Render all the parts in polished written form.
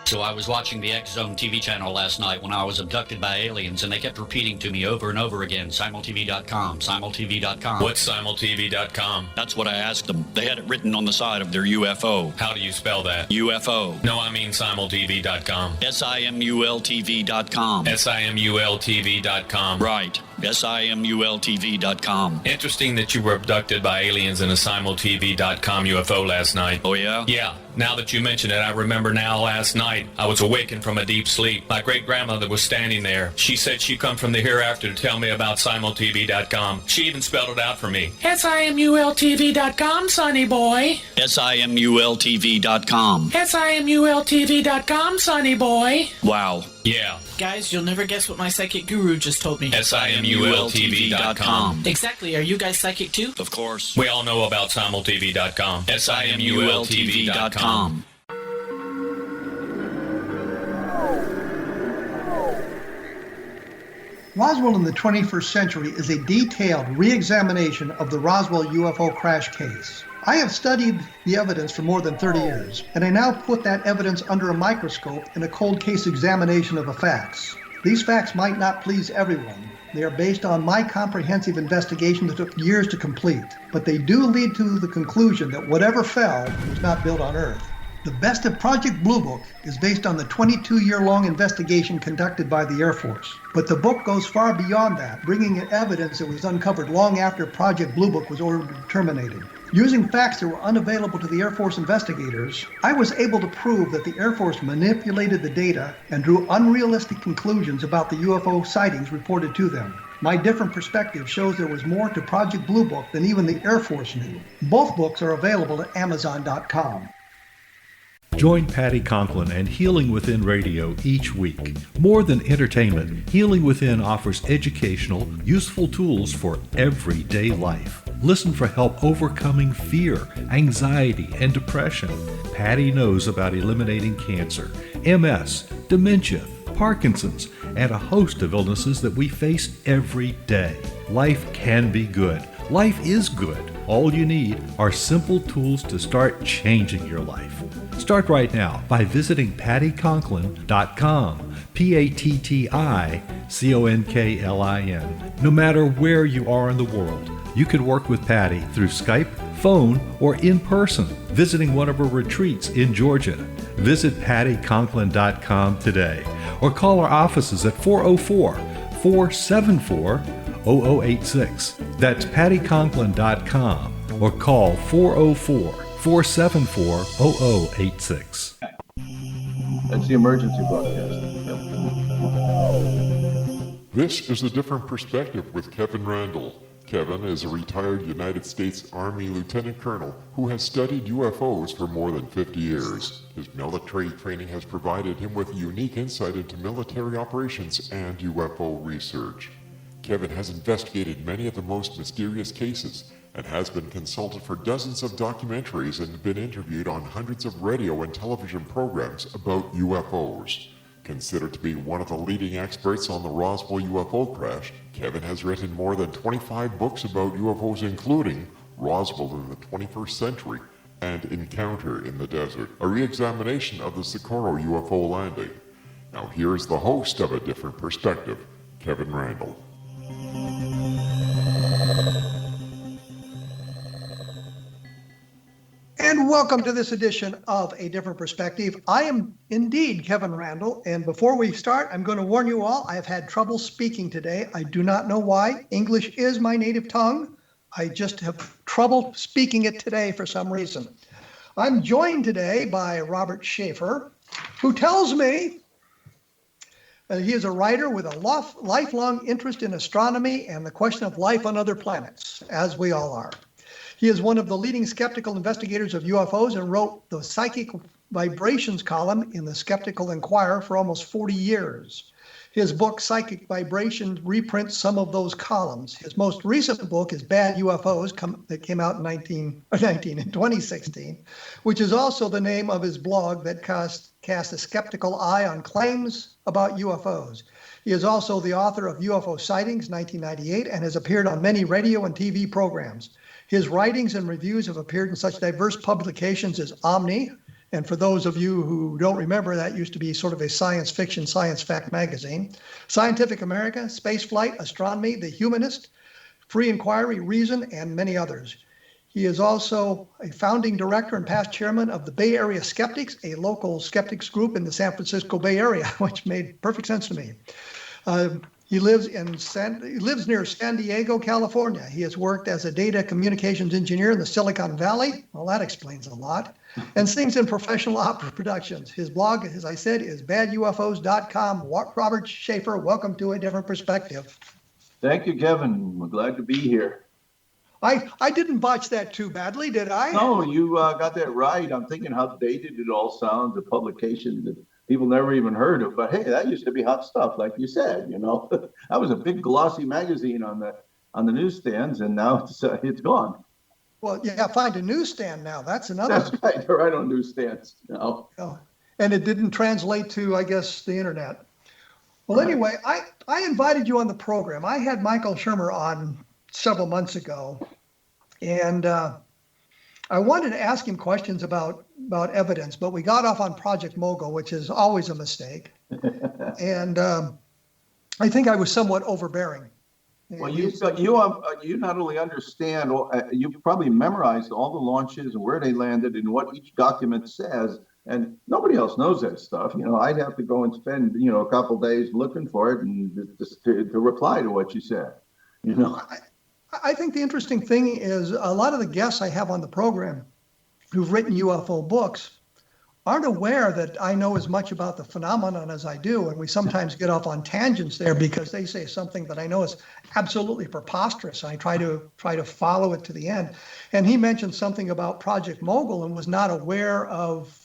So I was watching the X Zone TV channel last night when I was abducted by aliens, and they kept repeating to me over and over again, simultv.com, simultv.com. What's simultv.com? That's what I asked them. They had it written on the side of their UFO. How do you spell that? UFO. No, I mean simultv.com. simultv.com. simultv.com. Right. simultv.com. Interesting that you were abducted by aliens in a simultv.com UFO last night. Oh, yeah? Yeah. Now that you mention it, I remember now last night I was awakened from a deep sleep. My great-grandmother was standing there. She said she'd come from the hereafter to tell me about simultv.com. She even spelled it out for me. simultv.com, sonny boy. simultv.com. simultv.com, sonny boy. Wow. Yeah. Guys, you'll never guess what my psychic guru just told me. simultv.com. Exactly. Are you guys psychic too? Of course. We all know about simultv.com. simultv.com. Roswell in the 21st century is a detailed re-examination of the Roswell UFO crash case. I have studied the evidence for more than 30 years, and I now put that evidence under a microscope in a cold case examination of the facts. These facts might not please everyone. They are based on my comprehensive investigation that took years to complete, but they do lead to the conclusion that whatever fell was not built on Earth. The Best of Project Blue Book is based on the 22-year-long investigation conducted by the Air Force. But the book goes far beyond that, bringing in evidence that was uncovered long after Project Blue Book was ordered terminated. Using facts that were unavailable to the Air Force investigators, I was able to prove that the Air Force manipulated the data and drew unrealistic conclusions about the UFO sightings reported to them. My different perspective shows there was more to Project Blue Book than even the Air Force knew. Both books are available at Amazon.com. Join Patty Conklin and Healing Within Radio each week. More than entertainment, Healing Within offers educational, useful tools for everyday life. Listen for help overcoming fear, anxiety, and depression. Patty knows about eliminating cancer, MS, dementia, Parkinson's, and a host of illnesses that we face every day. Life can be good. Life is good. All you need are simple tools to start changing your life. Start right now by visiting pattyconklin.com, PATTICONKLIN. No matter where you are in the world, you can work with Patty through Skype, phone, or in person, visiting one of her retreats in Georgia. Visit pattyconklin.com today or call our offices at 404-474-0086. That's pattyconklin.com or call 404-474-0086. That's the emergency broadcast. This is A Different Perspective with Kevin Randle. Kevin is a retired United States Army Lieutenant Colonel who has studied UFOs for more than 50 years. His military training has provided him with unique insight into military operations and UFO research. Kevin has investigated many of the most mysterious cases and has been consulted for dozens of documentaries and been interviewed on hundreds of radio and television programs about UFOs. Considered to be one of the leading experts on the Roswell UFO crash, Kevin has written more than 25 books about UFOs, including Roswell in the 21st Century and Encounter in the Desert, a re-examination of the Socorro UFO landing. Now here's the host of A Different Perspective, Kevin Randle. And welcome to this edition of A Different Perspective. I am indeed Kevin Randle, and before we start, I'm going to warn you all, I have had trouble speaking today. I do not know why. English is my native tongue. I just have trouble speaking it today for some reason. I'm joined today by Robert Sheaffer, who tells me he is a writer with a lifelong interest in astronomy and the question of life on other planets, as we all are. He is one of the leading skeptical investigators of UFOs and wrote the Psychic Vibrations column in the Skeptical Inquirer for almost 40 years. His book, Psychic Vibrations, reprints some of those columns. His most recent book is Bad UFOs, that came out in 2016, which is also the name of his blog that casts a skeptical eye on claims about UFOs. He is also the author of UFO Sightings, 1998, and has appeared on many radio and TV programs. His writings and reviews have appeared in such diverse publications as Omni, And for those of you who don't remember, that used to be sort of a science fiction, science fact magazine. Scientific America, Spaceflight, Astronomy, The Humanist, Free Inquiry, Reason, and many others. He is also a founding director and past chairman of the Bay Area Skeptics, a local skeptics group in the San Francisco Bay Area, which made perfect sense to me. He lives near San Diego, California. He has worked as a data communications engineer in the Silicon Valley. Well, that explains a lot. And sings in professional opera productions. His blog, as I said, is badufos.com. Robert Sheaffer, welcome to A Different Perspective. Thank you, Kevin. We're glad to be here. I didn't botch that too badly, did I? No, you got that right. I'm thinking how dated it all sounds, a publication that people never even heard of. But hey, that used to be hot stuff, like you said. That was a big glossy magazine on the newsstands, and now it's gone. Well, yeah, find a newsstand now. That's another. That's right. They're right on newsstands now. Oh, and it didn't translate to, I guess, the internet. Well, anyway, I invited you on the program. I had Michael Shermer on several months ago, and I wanted to ask him questions about evidence, but we got off on Project Mogul, which is always a mistake. And I think I was somewhat overbearing. Well, you not only understand, you probably memorized all the launches and where they landed and what each document says, and nobody else knows that stuff. I'd have to go and spend a couple days looking for it and just to reply to what you said. I think the interesting thing is a lot of the guests I have on the program who've written UFO books aren't aware that I know as much about the phenomenon as I do. And we sometimes get off on tangents there because they say something that I know is absolutely preposterous. I try to follow it to the end. And he mentioned something about Project Mogul and was not aware of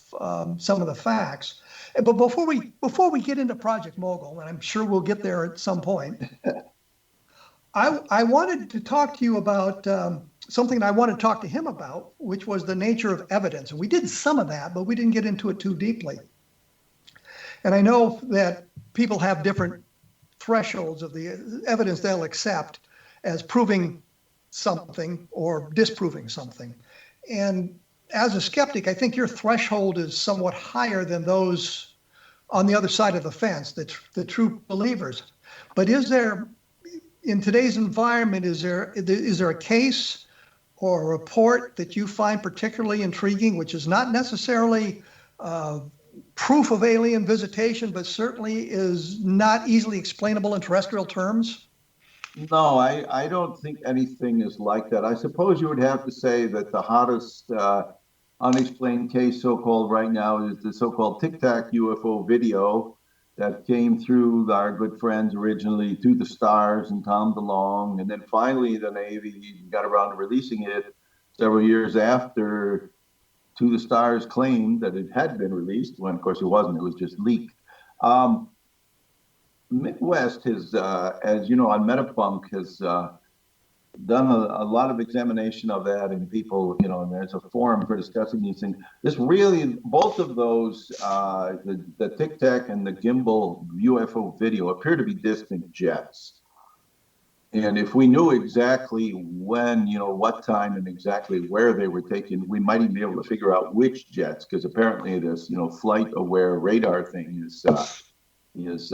some of the facts. But before we get into Project Mogul, and I'm sure we'll get there at some point, I wanted to talk to you about something I wanted to talk to him about, which was the nature of evidence. And we did some of that, but we didn't get into it too deeply. And I know that people have different thresholds of the evidence they'll accept as proving something or disproving something. And as a skeptic, I think your threshold is somewhat higher than those on the other side of the fence, the true believers. But is there, in today's environment, is there a case or a report that you find particularly intriguing, which is not necessarily proof of alien visitation, but certainly is not easily explainable in terrestrial terms? No, I don't think anything is like that. I suppose you would have to say that the hottest unexplained case, so-called right now, is the so-called Tic Tac UFO video that came through our good friends originally, To the Stars and Tom DeLonge, and then finally the Navy got around to releasing it several years after To the Stars claimed that it had been released, when of course it wasn't, it was just leaked. Midwest has, as you know, on Metapunk has done a lot of examination of that, and people, and there's a forum for discussing these things. This really, both of those, the Tic Tac and the gimbal UFO video appear to be distant jets. And if we knew exactly when, what time and exactly where they were taken, we might even be able to figure out which jets, because apparently this, flight-aware radar thing is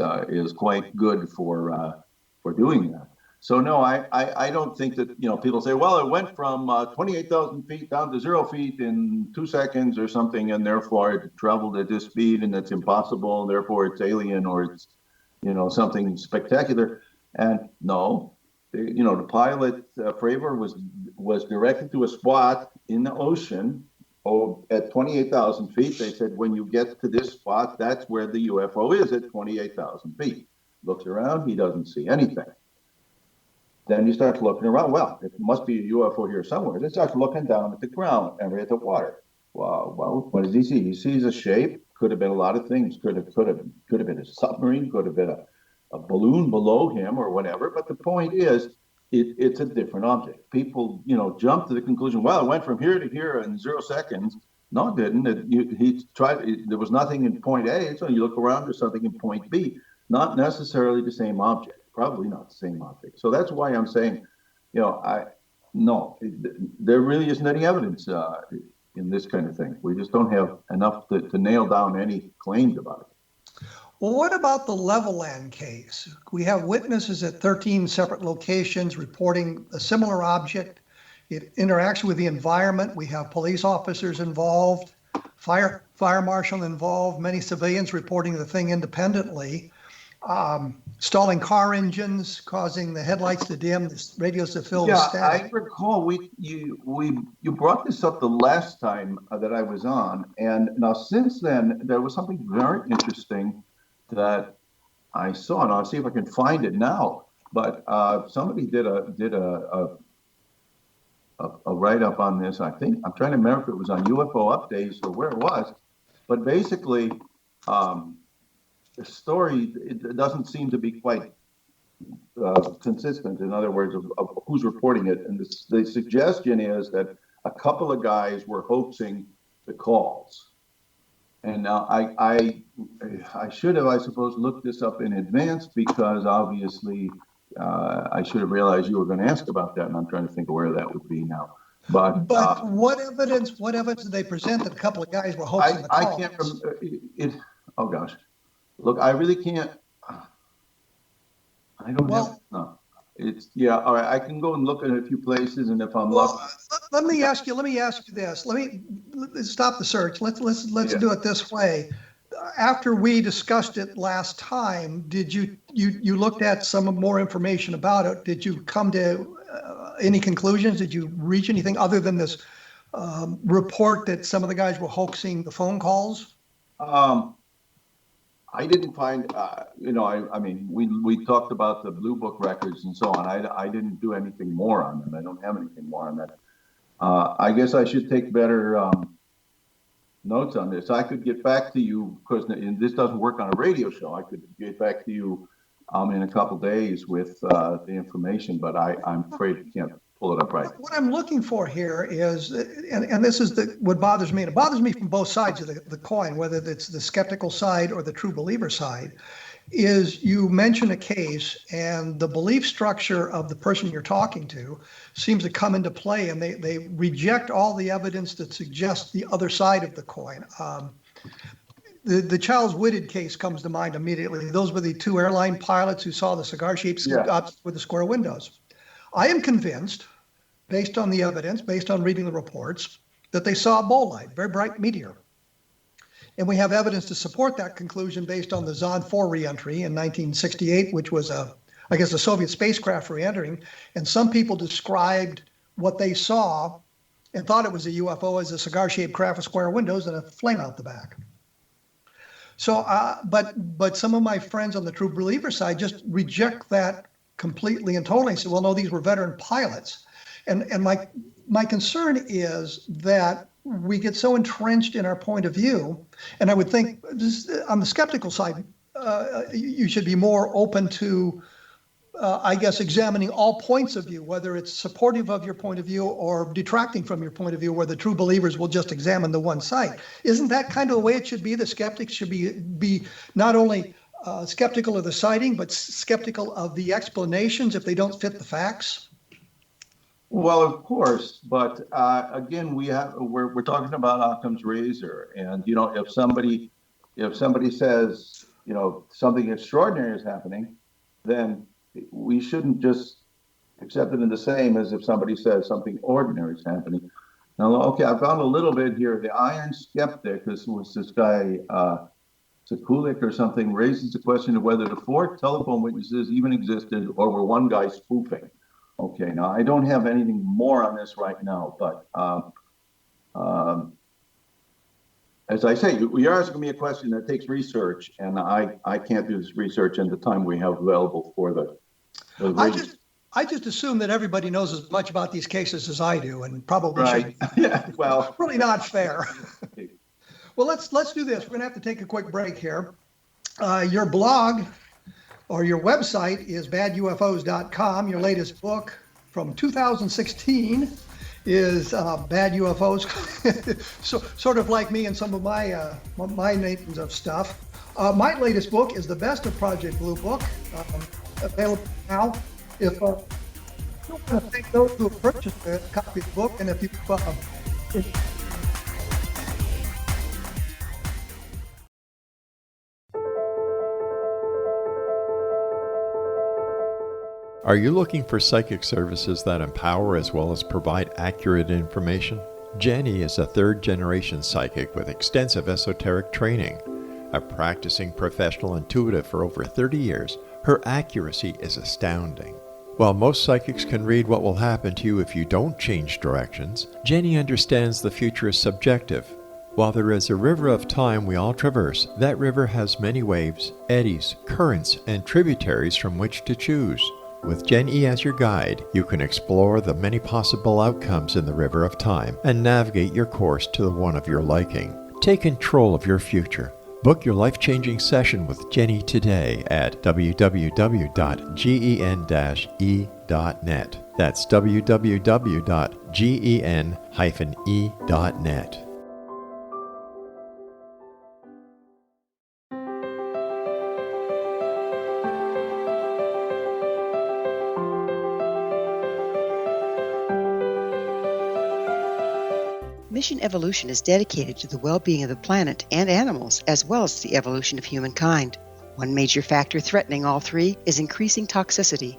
quite good for doing that. So no, I don't think that, people say, well, it went from 28,000 feet down to 0 feet in 2 seconds or something, and therefore it traveled at this speed and it's impossible, and therefore it's alien or it's, something spectacular. And no, the pilot, Fravor, was directed to a spot in the ocean at 28,000 feet. They said, when you get to this spot, that's where the UFO is at 28,000 feet. Looks around, he doesn't see anything. Then you start looking around. Well, it must be a UFO here somewhere. Then starts looking down at the ground and at the water. Well, what does he see? He sees a shape. Could have been a lot of things. Could have been a submarine. Could have been a balloon below him or whatever. But the point is, it's a different object. People, jump to the conclusion. Well, it went from here to here in 0 seconds. No, it didn't. He tried. There was nothing in point A. So you look around. There's something in point B. Not necessarily the same object. Probably not the same object. So that's why I'm saying, there really isn't any evidence. in this kind of thing. We just don't have enough to nail down any claims about it. Well, what about the Levelland case? We have witnesses at 13 separate locations reporting a similar object. It interacts with the environment. We have police officers involved, fire marshal involved, many civilians reporting the thing independently, stalling car engines, causing the headlights to dim, the radios to fill with static. I recall you brought this up the last time that I was on, and now since then there was something very interesting that I saw, and I'll see if I can find it now. But somebody did a write-up on this. I think I'm trying to remember if it was on UFO Updates or where it was. But basically, the story, it doesn't seem to be quite consistent. In other words, of who's reporting it. And the suggestion is that a couple of guys were hoaxing the calls. And now I should have, I suppose, looked this up in advance, because obviously I should have realized you were going to ask about that, and I'm trying to think of where that would be now. But what evidence did they present that a couple of guys were hoaxing the calls? I can't remember it. Oh gosh, look, I really can't. I don't have. No. It's all right. I can go and look at a few places, and if I'm lucky. Let me ask you this. Let's stop the search. Let's do it this way. After we discussed it last time, did you looked at some more information about it? Did you come to any conclusions? Did you reach anything other than this report that some of the guys were hoaxing the phone calls? I didn't find, I mean, we talked about the Blue Book records and so on. I didn't do anything more on them. I don't have anything more on that. I guess I should take better notes on this. I could get back to you, because this doesn't work on a radio show. I could get back to you in a couple days with the information, but I'm afraid I can't pull it up right. What I'm looking for here is, and this is what bothers me, and it bothers me from both sides of the coin, whether it's the skeptical side or the true believer side, is you mention a case and the belief structure of the person you're talking to seems to come into play, and they reject all the evidence that suggests the other side of the coin. The Charles Whitted case comes to mind immediately. Those were the two airline pilots who saw the cigar-shaped objects with the square windows. I am convinced, based on the evidence, based on reading the reports, that they saw a bolide, very bright meteor. And we have evidence to support that conclusion based on the Zond 4 reentry in 1968, which was a Soviet spacecraft reentering. And some people described what they saw and thought it was a UFO as a cigar-shaped craft with square windows and a flame out the back. So, but some of my friends on the true believer side just reject that completely and totally. Say, well, no, these were veteran pilots. And my concern is that we get so entrenched in our point of view, and I would think on the skeptical side, you should be more open to, examining all points of view, whether it's supportive of your point of view or detracting from your point of view, where the true believers will just examine the one side. Isn't that kind of the way it should be? The skeptics should be not only skeptical of the sighting, but skeptical of the explanations if they don't fit the facts? Well, of course, but again, we're talking about Occam's razor, and if somebody says something extraordinary is happening, then we shouldn't just accept it in the same as if somebody says something ordinary is happening. Now, okay, I found a little bit here. The Iron Skeptic, this guy Sekulik or something, raises the question of whether the 4 telephone witnesses even existed or were one guy spoofing. Okay, now I don't have anything more on this right now, but as I say, you're asking me a question that takes research, and I can't do this research in the time we have available for the I just assume that everybody knows as much about these cases as I do, and probably right. Yeah, well, really not fair. Well, let's do this. We're going to have to take a quick break here. Your blog or your website is badufos.com. Your latest book from 2016 is Bad UFOs. So sort of like me and some of my names of stuff. My latest book is The Best of Project Blue Book, available now. If you want to thank those who have purchased a copy of the book, and if you Are you looking for psychic services that empower as well as provide accurate information? Jenny is a third-generation psychic with extensive esoteric training. A practicing professional intuitive for over 30 years, her accuracy is astounding. While most psychics can read what will happen to you if you don't change directions, Jenny understands the future is subjective. While there is a river of time we all traverse, that river has many waves, eddies, currents, and tributaries from which to choose. With Jenny as your guide, you can explore the many possible outcomes in the river of time and navigate your course to the one of your liking. Take control of your future. Book your life-changing session with Jenny today at www.gen-e.net. That's www.gen-e.net. Mission Evolution is dedicated to the well-being of the planet and animals, as well as the evolution of humankind. One major factor threatening all three is increasing toxicity.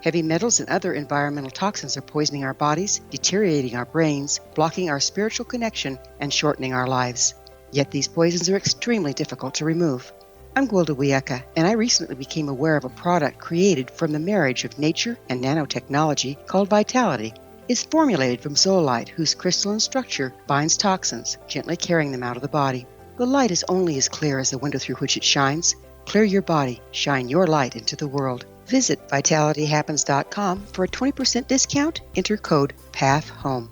Heavy metals and other environmental toxins are poisoning our bodies, deteriorating our brains, blocking our spiritual connection, and shortening our lives. Yet these poisons are extremely difficult to remove. I'm Gwilda Wiyaka, and I recently became aware of a product created from the marriage of nature and nanotechnology called Vitality. It's formulated from zoolite, whose crystalline structure binds toxins, gently carrying them out of the body. The light is only as clear as the window through which it shines. Clear your body, shine your light into the world. Visit vitalityhappens.com for a 20% discount. Enter code PATHHOME.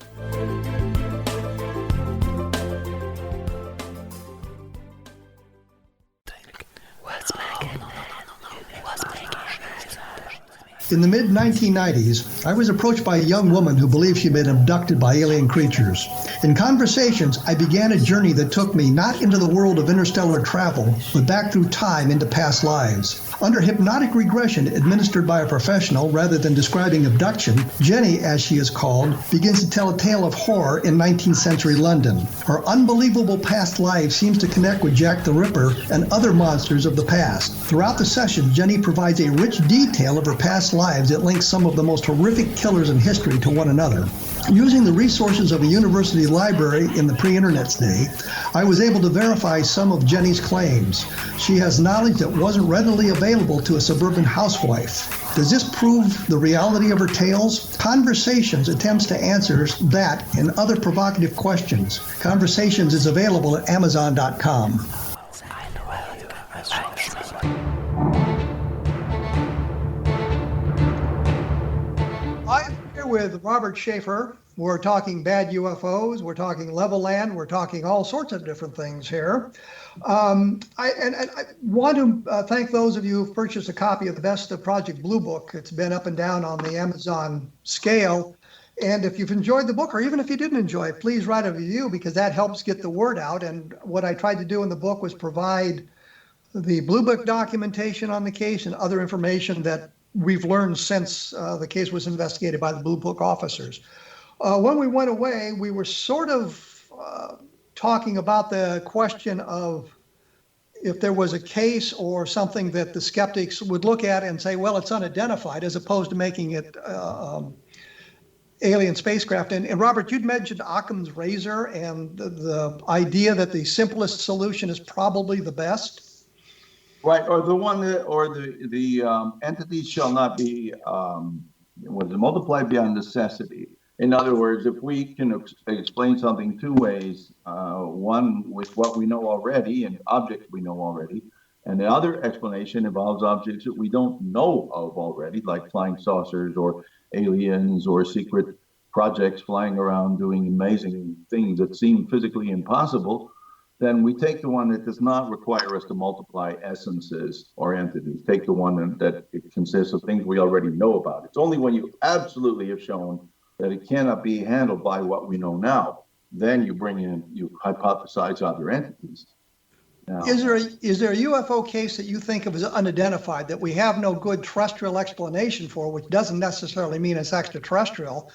In the mid-1990s, I was approached by a young woman who believed she'd been abducted by alien creatures. In conversations, I began a journey that took me not into the world of interstellar travel, but back through time into past lives. Under hypnotic regression administered by a professional rather than describing abduction, Jenny, as she is called, begins to tell a tale of horror in 19th century London. Her unbelievable past life seems to connect with Jack the Ripper and other monsters of the past. Throughout the session, Jenny provides a rich detail of her past lives that links some of the most horrific killers in history to one another. Using the resources of a university library in the pre-internet's day, I was able to verify some of Jenny's claims. She has knowledge that wasn't readily available to a suburban housewife. Does this prove the reality of her tales? Conversations attempts to answer that and other provocative questions. Conversations is available at Amazon.com. I'm here with Robert Sheaffer. We're talking bad UFOs, we're talking level land, we're talking all sorts of different things here. I want to thank those of you who've purchased a copy of the Best of Project Blue book. It's been up and down on the Amazon scale. And if you've enjoyed the book, or even if you didn't enjoy it, please write a review, because that helps get the word out. And what I tried to do in the book was provide the Blue Book documentation on the case and other information that we've learned since the case was investigated by the Blue Book officers. When we went away, we were sort of talking about the question of if there was a case or something that the skeptics would look at and say, well, it's unidentified, as opposed to making it alien spacecraft. And Robert, you'd mentioned Occam's razor and the idea that the simplest solution is probably the best. Right, or the one that, or the entities shall not be multiplied beyond necessity. In other words, if we can explain something two ways, one with what we know already and objects we know already, and the other explanation involves objects that we don't know of already, like flying saucers or aliens or secret projects flying around doing amazing things that seem physically impossible, then we take the one that does not require us to multiply essences or entities. Take the one that it consists of things we already know about. It's only when you absolutely have shown that it cannot be handled by what we know now, then you bring in, you hypothesize other entities. Now, is there a UFO case that you think of as unidentified that we have no good terrestrial explanation for, which doesn't necessarily mean it's extraterrestrial,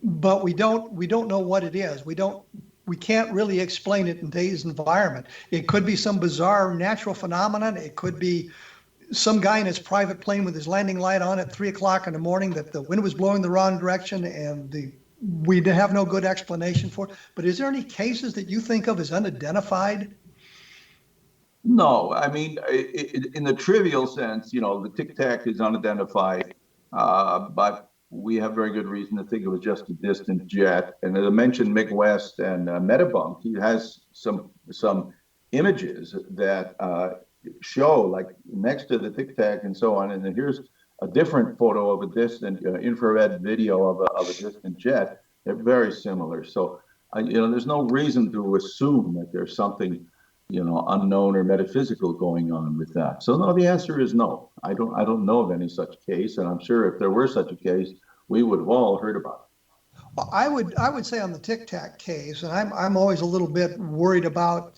but we don't know what it is. We can't really explain it in today's environment. It could be some bizarre natural phenomenon. It could be some guy in his private plane with his landing light on at 3 o'clock in the morning, that the wind was blowing the wrong direction, and we have no good explanation for it. But is there any cases that you think of as unidentified? No, I mean, in the trivial sense, the Tic Tac is unidentified, but we have very good reason to think it was just a distant jet. And as I mentioned, Mick West and Metabunk, he has some images that show, like next to the Tic Tac and so on. And then here's a different photo of a distant infrared video of a distant jet. They're very similar. So, there's no reason to assume that there's something, unknown or metaphysical going on with that. So no, the answer is no. I don't know of any such case, and I'm sure if there were such a case, we would have all heard about it. Well, I would say on the Tic Tac case, and I'm always a little bit worried about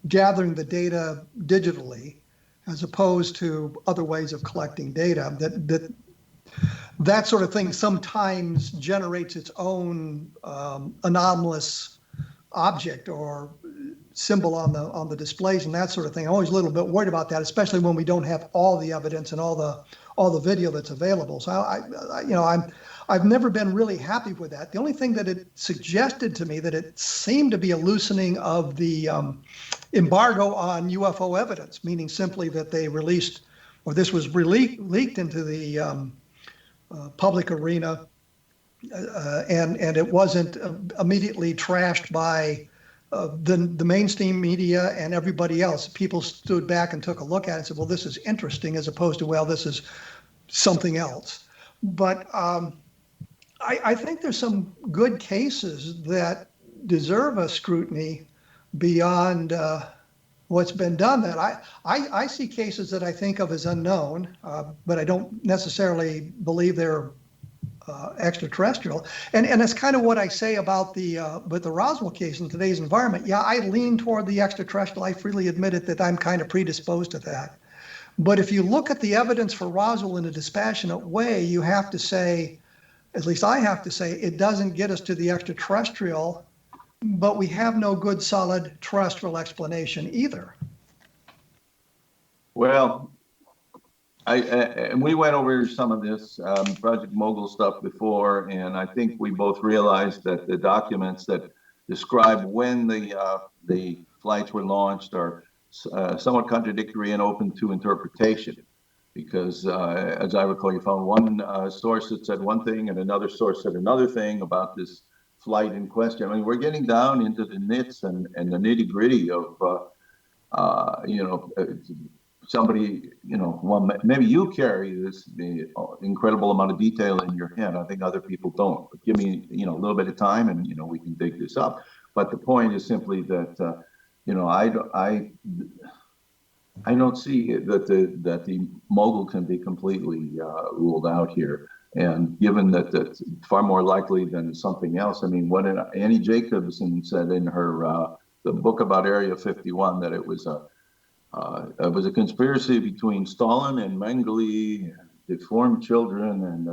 gathering the data digitally, as opposed to other ways of collecting data. That sort of thing sometimes generates its own anomalous object or symbol on the displays and that sort of thing. I'm always a little bit worried about that, especially when we don't have all the evidence and all the video that's available. So I've never been really happy with that. The only thing that it suggested to me that it seemed to be a loosening of the embargo on UFO evidence, meaning simply that they released, or this was leaked into the public arena, and it wasn't immediately trashed by the mainstream media and everybody else. People stood back and took a look at it and said, well, this is interesting, as opposed to, well, this is something else. But I think there's some good cases that deserve a scrutiny beyond what's been done. That I see cases that I think of as unknown, but I don't necessarily believe they're extraterrestrial, and that's kind of what I say about the Roswell case in today's environment. Yeah, I lean toward the extraterrestrial. I freely admit it that I'm kind of predisposed to that. But if you look at the evidence for Roswell in a dispassionate way, you have to say, at least I have to say, it doesn't get us to the extraterrestrial, but we have no good solid terrestrial explanation either. Well, and we went over some of this Project Mogul stuff before, and I think we both realized that the documents that describe when the flights were launched are somewhat contradictory and open to interpretation. Because as I recall, you found one source that said one thing and another source said another thing about this flight in question. I mean, we're getting down into the nits and the nitty gritty of, somebody, well, maybe you carry this incredible amount of detail in your head. I think other people don't. But give me, a little bit of time, and we can dig this up. But the point is simply that, I don't see that the mogul can be completely ruled out here. And given that that's far more likely than something else. I mean, what Annie Jacobson said in her the book about Area 51, that it was a conspiracy between Stalin and Mengele, deformed children, and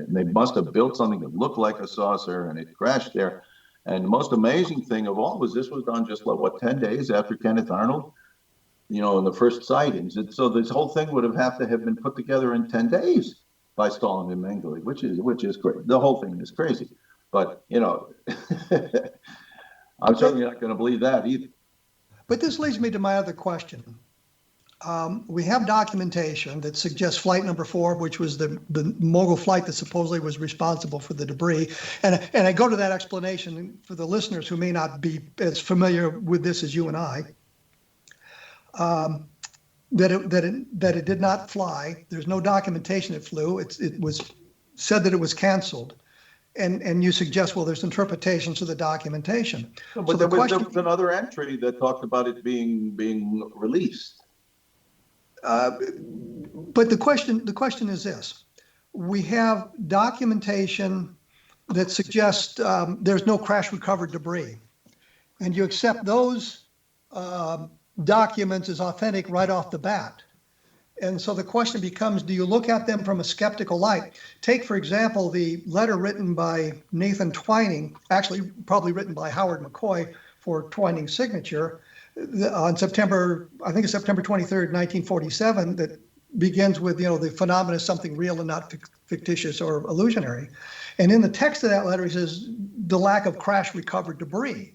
they must have built something that looked like a saucer, and it crashed there. And the most amazing thing of all was this was done just 10 days after Kenneth Arnold, in the first sightings. And so this whole thing would have to have been put together in 10 days by Stalin and Mengele, which is great. The whole thing is crazy. But, I'm certainly not going to believe that either. But this leads me to my other question. We have documentation that suggests flight number 4, which was the mogul flight that supposedly was responsible for the debris. And I go to that explanation for the listeners who may not be as familiar with this as you and I, that it did not fly. There's no documentation it flew. It was said that it was canceled. And you suggest, well, there's interpretations of the documentation. But so there was another entry that talked about it being released. But the question is this: we have documentation that suggests there's no crash recovered debris, and you accept those documents as authentic right off the bat. And so the question becomes, do you look at them from a skeptical light? Take, for example, the letter written by Nathan Twining, actually probably written by Howard McCoy for Twining's signature, on September, I think it's September 23rd, 1947, that begins with, the phenomena is something real and not fictitious or illusionary. And in the text of that letter, he says the lack of crash recovered debris.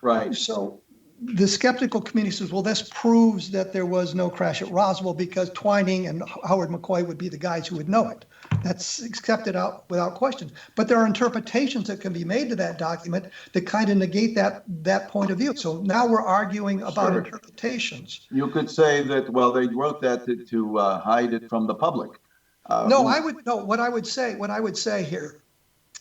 Right. So the skeptical community says, well, this proves that there was no crash at Roswell because Twining and Howard McCoy would be the guys who would know it. That's accepted out without question. But there are interpretations that can be made to that document that kind of negate that point of view. So now we're arguing about interpretations. You could say that, well, they wrote that to hide it from the public. What I would say here,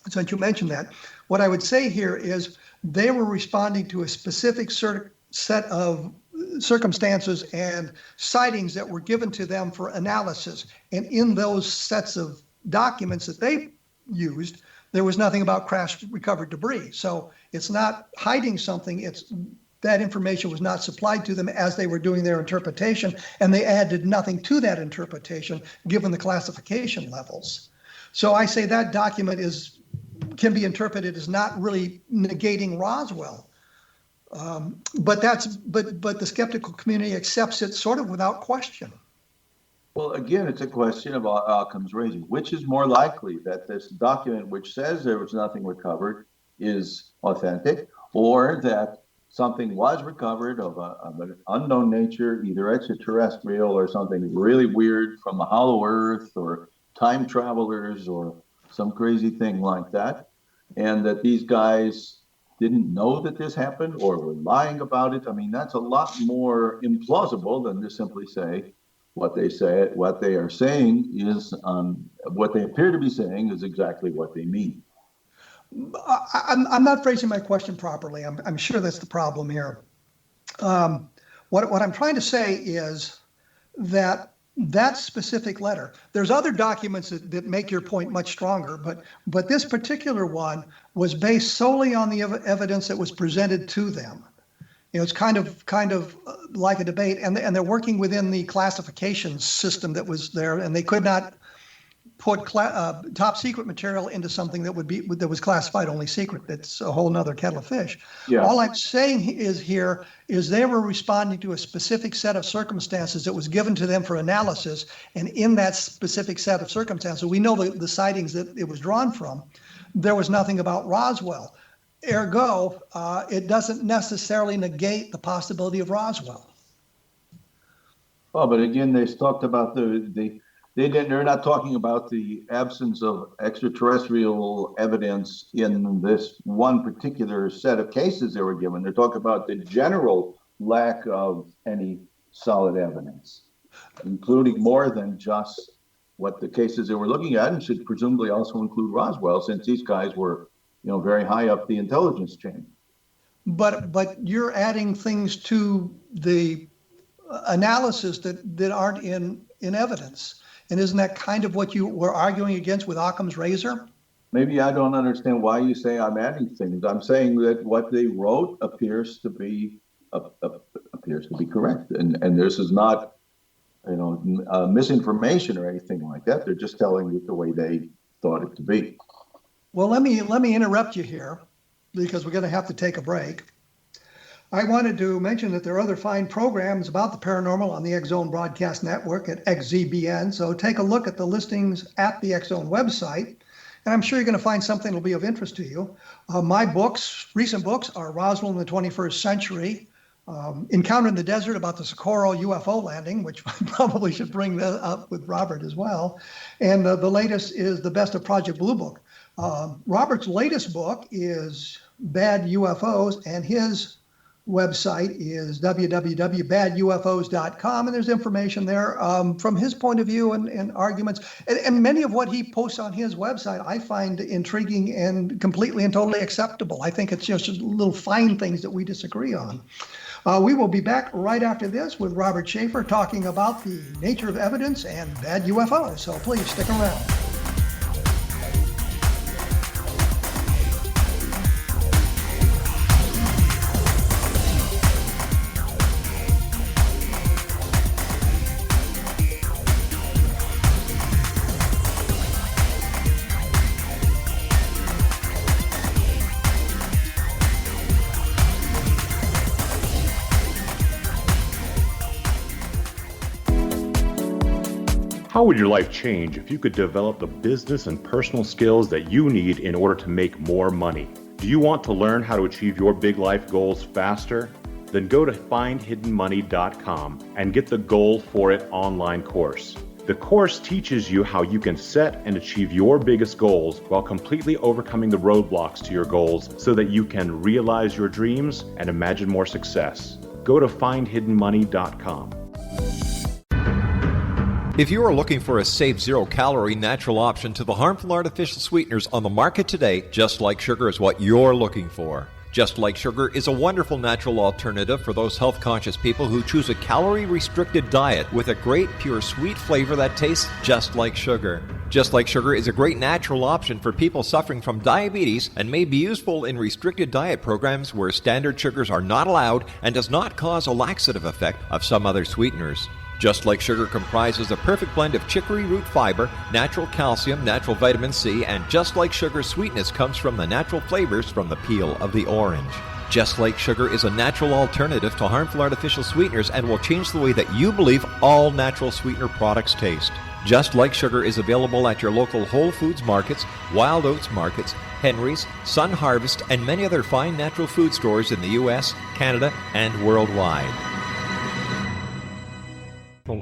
since you mentioned that, what I would say here is they were responding to a specific set of circumstances and sightings that were given to them for analysis. And in those sets of documents that they used, there was nothing about crash recovered debris. So it's not hiding something. It's that information was not supplied to them as they were doing their interpretation, and they added nothing to that interpretation given the classification levels. So I say that document can be interpreted as not really negating Roswell. But the skeptical community accepts it sort of without question. Well, again, it's a question of Occam's razor. Which is more likely, that this document which says there was nothing recovered is authentic, or that something was recovered of an unknown nature, either extraterrestrial or something really weird from a hollow earth or time travelers or some crazy thing like that, and that these guys didn't know that this happened or were lying about it? I mean, that's a lot more implausible than to simply say what they are saying is, what they appear to be saying is exactly what they mean. I'm not phrasing my question properly. I'm sure that's the problem here. What I'm trying to say is that specific letter, there's other documents that make your point much stronger, but this particular one was based solely on the evidence that was presented to them. It's kind of like a debate, and they're working within the classification system that was there, and they could not put top secret material into something that was classified only secret. That's a whole nother kettle of fish. Yeah. All I'm saying is they were responding to a specific set of circumstances that was given to them for analysis, and in that specific set of circumstances, we know the sightings that it was drawn from. There was nothing about Roswell. Ergo, it doesn't necessarily negate the possibility of Roswell. Oh, but again, they talked about they're not talking about the absence of extraterrestrial evidence in this one particular set of cases they were given. They're talking about the general lack of any solid evidence, including more than just what the cases they were looking at, and should presumably also include Roswell, since these guys were, very high up the intelligence chain. But you're adding things to the analysis that aren't in evidence. And isn't that kind of what you were arguing against with Occam's razor? Maybe I don't understand why you say I'm adding things. I'm saying that what they wrote appears to be correct, and this is not, misinformation or anything like that. They're just telling it the way they thought it to be. Well, let me interrupt you here, because we're going to have to take a break. I wanted to mention that there are other fine programs about the paranormal on the X-Zone Broadcast Network at XZBN. So take a look at the listings at the X-Zone website, and I'm sure you're going to find something that will be of interest to you. My recent books are Roswell in the 21st Century, Encounter in the Desert about the Socorro UFO landing, which I probably should bring that up with Robert as well. And the latest is the Best of Project Blue book. Robert's latest book is Bad UFOs, and his website is www.badufos.com, and there's information there from his point of view and arguments. And many of what he posts on his website I find intriguing and completely and totally acceptable. I think it's just little fine things that we disagree on. We will be back right after this with Robert Sheaffer talking about the nature of evidence and bad UFOs. So please stick around. How would your life change if you could develop the business and personal skills that you need in order to make more money? Do you want to learn how to achieve your big life goals faster? Then go to findhiddenmoney.com and get the Goal for It online course. The course teaches you how you can set and achieve your biggest goals while completely overcoming the roadblocks to your goals so that you can realize your dreams and imagine more success. Go to findhiddenmoney.com. If you are looking for a safe, zero-calorie natural option to the harmful artificial sweeteners on the market today, Just Like Sugar is what you're looking for. Just Like Sugar is a wonderful natural alternative for those health-conscious people who choose a calorie-restricted diet with a great, pure, sweet flavor that tastes just like sugar. Just Like Sugar is a great natural option for people suffering from diabetes and may be useful in restricted diet programs where standard sugars are not allowed and does not cause a laxative effect of some other sweeteners. Just Like Sugar comprises a perfect blend of chicory root fiber, natural calcium, natural vitamin C, and Just Like Sugar's sweetness comes from the natural flavors from the peel of the orange. Just Like Sugar is a natural alternative to harmful artificial sweeteners and will change the way that you believe all natural sweetener products taste. Just Like Sugar is available at your local Whole Foods markets, Wild Oats markets, Henry's, Sun Harvest, and many other fine natural food stores in the U.S., Canada, and worldwide.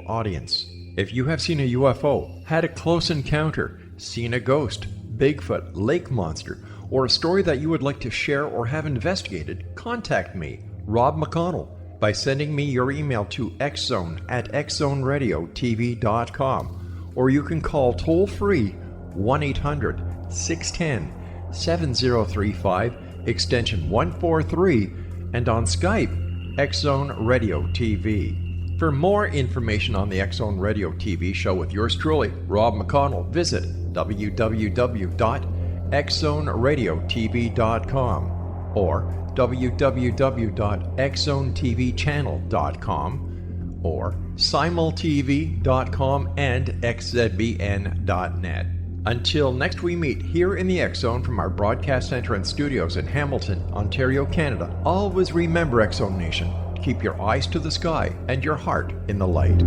Audience. If you have seen a UFO, had a close encounter, seen a ghost, Bigfoot, lake monster, or a story that you would like to share or have investigated, contact me, Rob McConnell, by sending me your email to xzone@xzoneradiotv.com, or you can call toll-free 1-800-610-7035, extension 143, and on Skype, Xzone Radio TV. For more information on the Xzone Radio TV show with yours truly, Rob McConnell, visit www.xzoneradiotv.com or www.xzonetvchannel.com or simultv.com and xzbn.net. Until next we meet here in the X-Zone from our broadcast center and studios in Hamilton, Ontario, Canada, always remember, X-Zone Nation, keep your eyes to the sky and your heart in the light.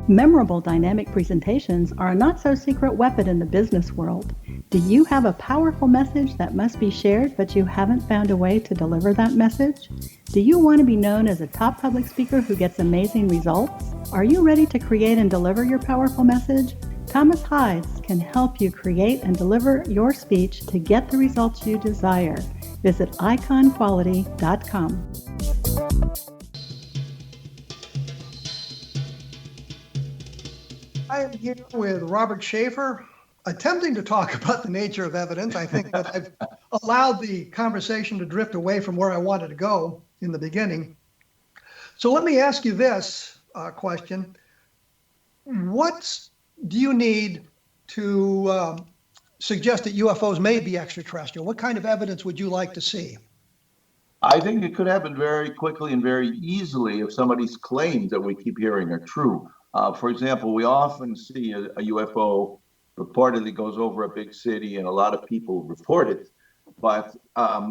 Memorable dynamic presentations are a not-so-secret weapon in the business world. Do you have a powerful message that must be shared, but you haven't found a way to deliver that message? Do you want to be known as a top public speaker who gets amazing results? Are you ready to create and deliver your powerful message? Thomas Hides can help you create and deliver your speech to get the results you desire. Visit iconquality.com. I am here with Robert Sheaffer, attempting to talk about the nature of evidence. I think that I've allowed the conversation to drift away from where I wanted to go in the beginning. So let me ask you this question. What do you need to suggest that UFOs may be extraterrestrial? What kind of evidence would you like to see? I think it could happen very quickly and very easily if somebody's claims that we keep hearing are true. For example, we often see a UFO reportedly goes over a big city and a lot of people report it. But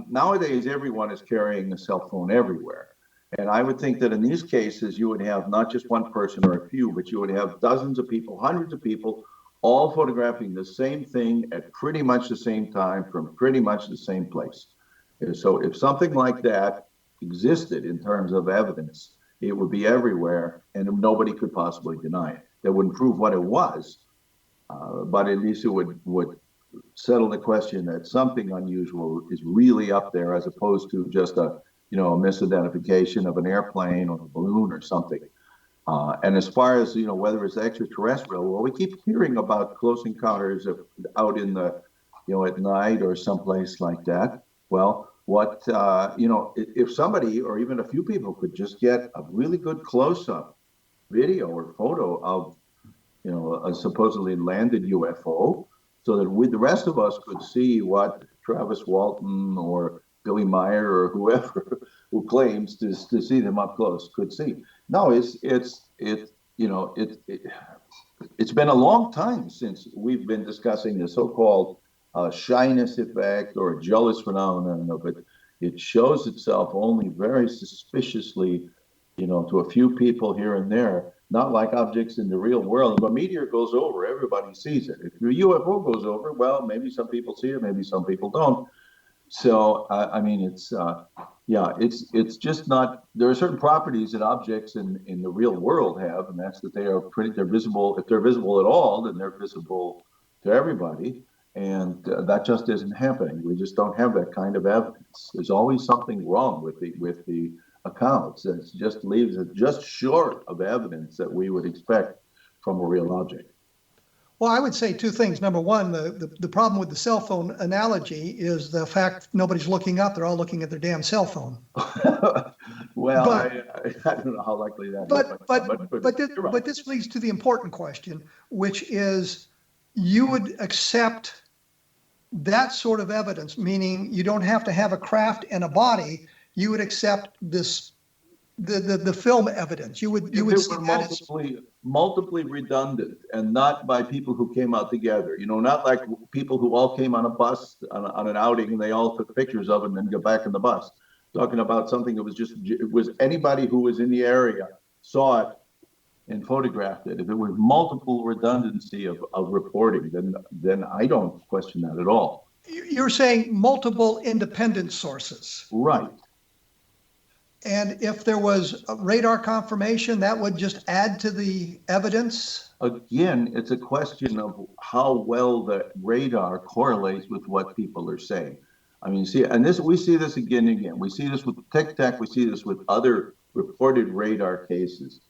nowadays, everyone is carrying a cell phone everywhere. And I would think that in these cases, you would have not just one person or a few, but you would have dozens of people, hundreds of people, all photographing the same thing at pretty much the same time from pretty much the same place. So if something like that existed in terms of evidence, it would be everywhere and nobody could possibly deny it. That wouldn't prove what it was, but at least it would settle the question that something unusual is really up there as opposed to just a misidentification of an airplane or a balloon or something. And as far as, whether it's extraterrestrial, well, we keep hearing about close encounters out in the, at night or someplace like that. Well, if somebody or even a few people could just get a really good close-up video or photo of, a supposedly landed UFO so that the rest of us could see what Travis Walton or Billy Meyer or whoever who claims to see them up close could see. No, it's been a long time since we've been discussing the so-called a shyness effect or a jealous phenomenon of it. It shows itself only very suspiciously, to a few people here and there, not like objects in the real world. If a meteor goes over, everybody sees it. If a UFO goes over, well, maybe some people see it, maybe some people don't. So, it's just not, there are certain properties that objects in the real world have, and that's that they're visible. If they're visible at all, then they're visible to everybody. And that just isn't happening. We just don't have that kind of evidence. There's always something wrong with the accounts. It just leaves it just short of evidence that we would expect from a real object. Well, I would say two things. Number one, the problem with the cell phone analogy is the fact nobody's looking up; they're all looking at their damn cell phone. Well, I don't know how likely that is. But this leads to the important question, which is, you would accept that sort of evidence, meaning you don't have to have a craft and a body. You would accept this, the film evidence. You would see that multiply redundant, and not by people who came out together. Not like people who all came on a bus on an outing and they all took pictures of it and then go back in the bus. Talking about something that was anybody who was in the area saw it and photographed it. If it was multiple redundancy of reporting, then I don't question that at all. You're saying multiple independent sources. Right. And if there was a radar confirmation, that would just add to the evidence? Again, it's a question of how well the radar correlates with what people are saying. I mean, we see this again and again. We see this with Tic Tac. We see this with other reported radar cases.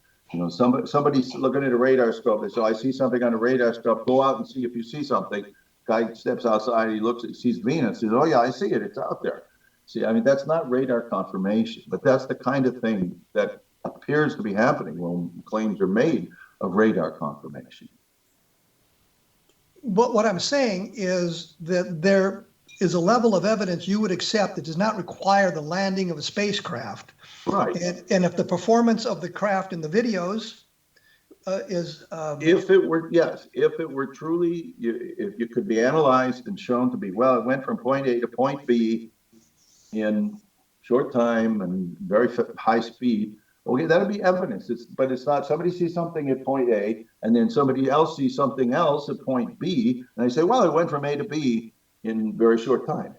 Somebody's looking at a radar scope. They say, I see something on a radar scope. Go out and see if you see something. Guy steps outside. He looks. He sees Venus. He says, oh yeah, I see it. It's out there. See, I mean, that's not radar confirmation, but that's the kind of thing that appears to be happening when claims are made of radar confirmation. What I'm saying is that there is a level of evidence you would accept that does not require the landing of a spacecraft. Right. And if the performance of the craft in the videos is... if it were truly, if it could be analyzed and shown to be, well, it went from point A to point B in short time and very high speed, okay, that'll be evidence. But it's not, somebody sees something at point A and then somebody else sees something else at point B, and they say, well, it went from A to B in very short time.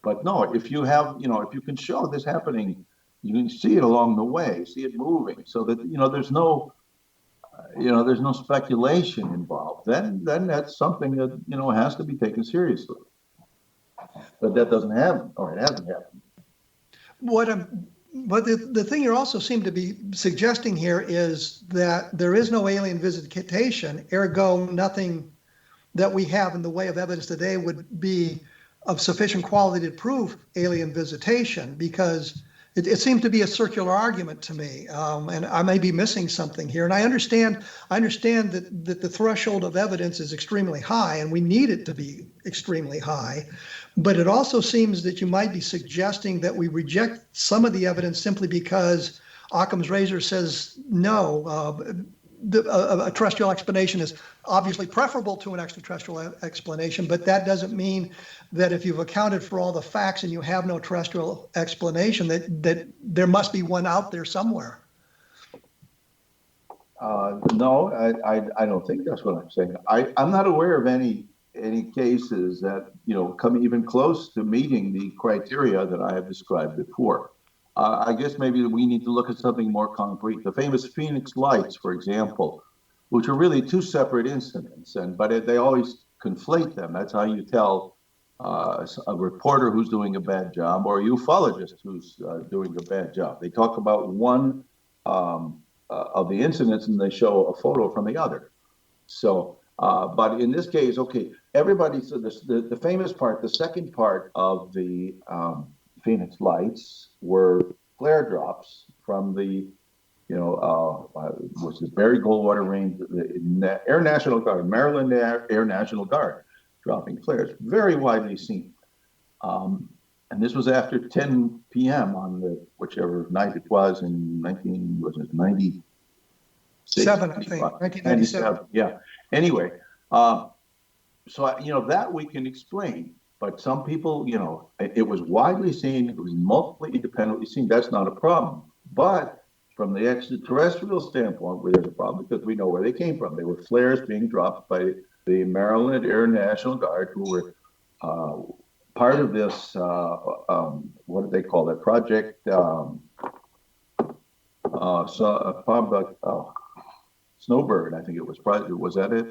But no, if you can show this happening, you can see it along the way, see it moving, so that there's no speculation involved. Then that's something that has to be taken seriously. But that doesn't happen, or it hasn't happened. But the thing you also seem to be suggesting here is that there is no alien visitation, ergo nothing that we have in the way of evidence today would be of sufficient quality to prove alien visitation, because it seems to be a circular argument to me, and I may be missing something here. And I understand that the threshold of evidence is extremely high, and we need it to be extremely high. But it also seems that you might be suggesting that we reject some of the evidence simply because Occam's razor says no. A terrestrial explanation is obviously preferable to an extraterrestrial explanation, but that doesn't mean that if you've accounted for all the facts and you have no terrestrial explanation, that there must be one out there somewhere. No, I don't think that's what I'm saying. I'm not aware of any cases that come even close to meeting the criteria that I have described before. I guess maybe we need to look at something more concrete. The famous Phoenix lights, for example, which are really two separate incidents, but they always conflate them. That's how you tell a reporter who's doing a bad job or a ufologist who's doing a bad job. They talk about one of the incidents and they show a photo from the other. So, but in this case, okay, everybody, so the famous part, the second part of the Phoenix lights were flare drops from the, which is Barry Goldwater Range, the Air National Guard, Maryland Air National Guard, dropping flares, very widely seen. And this was after 10 p.m. on whichever night it was in 1997, I think, 1997. Yeah. Anyway, that we can explain. But some people, it was widely seen, it was multiply independently seen. That's not a problem. But from the extraterrestrial standpoint, where there's a problem, because we know where they came from. They were flares being dropped by the Maryland Air National Guard, who were part of this, what do they call it, project, Snowbird, I think it was. Was that it?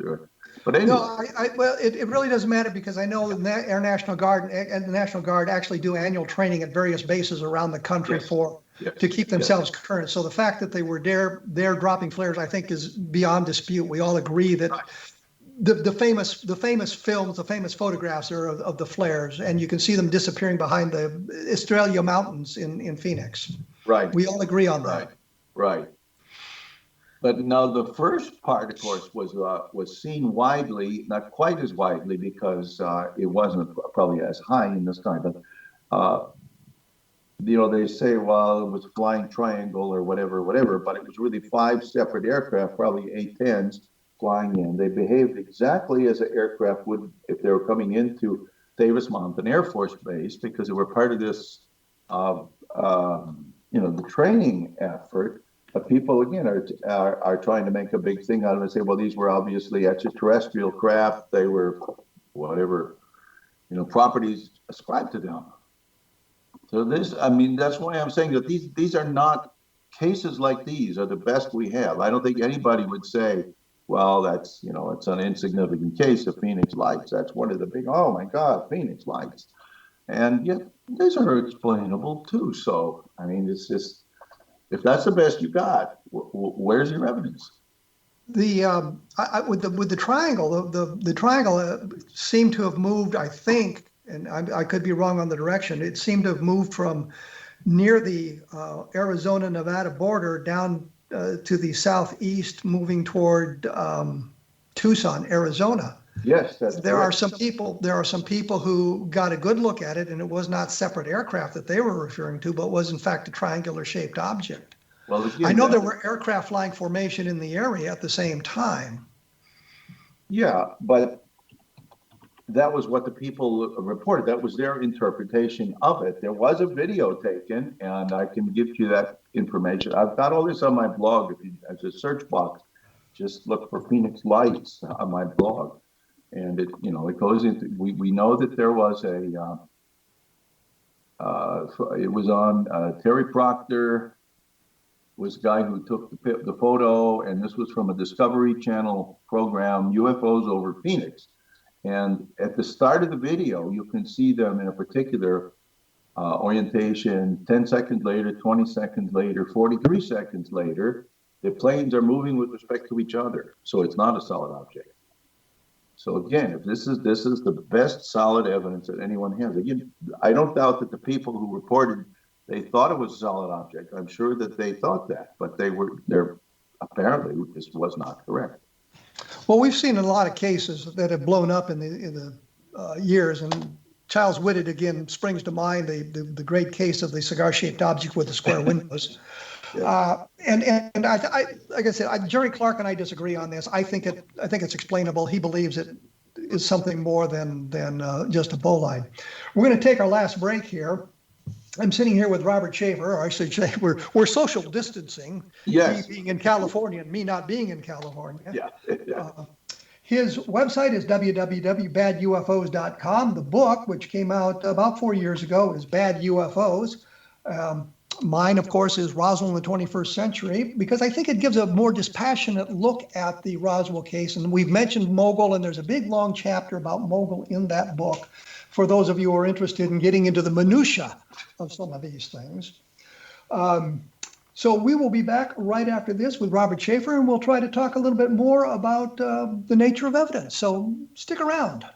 But anyway. No, well, it really doesn't matter, because I know the Air National Guard and the National Guard actually do annual training at various bases around the country to keep themselves current. So the fact that they were there dropping flares, I think, is beyond dispute. We all agree that the famous films, the famous photographs are of the flares, and you can see them disappearing behind the Estrella Mountains in Phoenix. Right. We all agree on that. Right. But now the first part, of course, was seen widely, not quite as widely, because it wasn't probably as high in the sky. But they say, well, it was flying triangle or whatever. But it was really 5 separate aircraft, probably A-10s, flying in. They behaved exactly as an aircraft would if they were coming into Davis Mountain Air Force Base, because they were part of this, the training effort. But people, again, are trying to make a big thing out of it and say, well, these were obviously extraterrestrial craft. They were whatever, properties ascribed to them. So that's why I'm saying that these are not cases like these are the best we have. I don't think anybody would say, well, that's, it's an insignificant case of Phoenix Lights. That's one of the big, oh my God, Phoenix Lights. And yet these are explainable too. So, it's just, if that's the best you got, where's your evidence? With the triangle, the triangle seemed to have moved, I think, and I could be wrong on the direction. It seemed to have moved from near the Arizona-Nevada border down to the southeast, moving toward Tucson, Arizona. Yes, there are some people who got a good look at it, and it was not separate aircraft that they were referring to, but was in fact a triangular shaped object. Well, again, I know there were aircraft flying formation in the area at the same time. Yeah, but that was what the people reported. That was their interpretation of it. There was a video taken, and I can give you that information. I've got all this on my blog. As a search box, just look for Phoenix Lights on my blog. And it goes into, we know that there was it was on Terry Proctor was a guy who took the photo, and this was from a Discovery Channel program, UFOs over Phoenix. And at the start of the video, you can see them in a particular orientation. 10 seconds later, 20 seconds later, 43 seconds later, the planes are moving with respect to each other. So it's not a solid object. So again, if this is the best solid evidence that anyone has. Again, I don't doubt that the people who reported, they thought it was a solid object. I'm sure that they thought that, but they're apparently this was not correct. Well, we've seen a lot of cases that have blown up in the years, and Charles Whitted again springs to mind the great case of the cigar-shaped object with the square windows. And I like I said, Jerry Clark and I disagree on this. I think it's explainable. He believes it is something more than just a bowline. We're going to take our last break here. I'm sitting here with Robert Sheaffer, or I should say we're social distancing. Yes. He being in California and me not being in California. Yeah. His website is www.badufos.com. The book, which came out about 4 years ago, is Bad UFOs. Mine, of course, is Roswell in the 21st Century, because I think it gives a more dispassionate look at the Roswell case. And we've mentioned Mogul, and there's a big, long chapter about Mogul in that book for those of you who are interested in getting into the minutia of some of these things. So we will be back right after this with Robert Sheaffer, and we'll try to talk a little bit more about the nature of evidence. So stick around.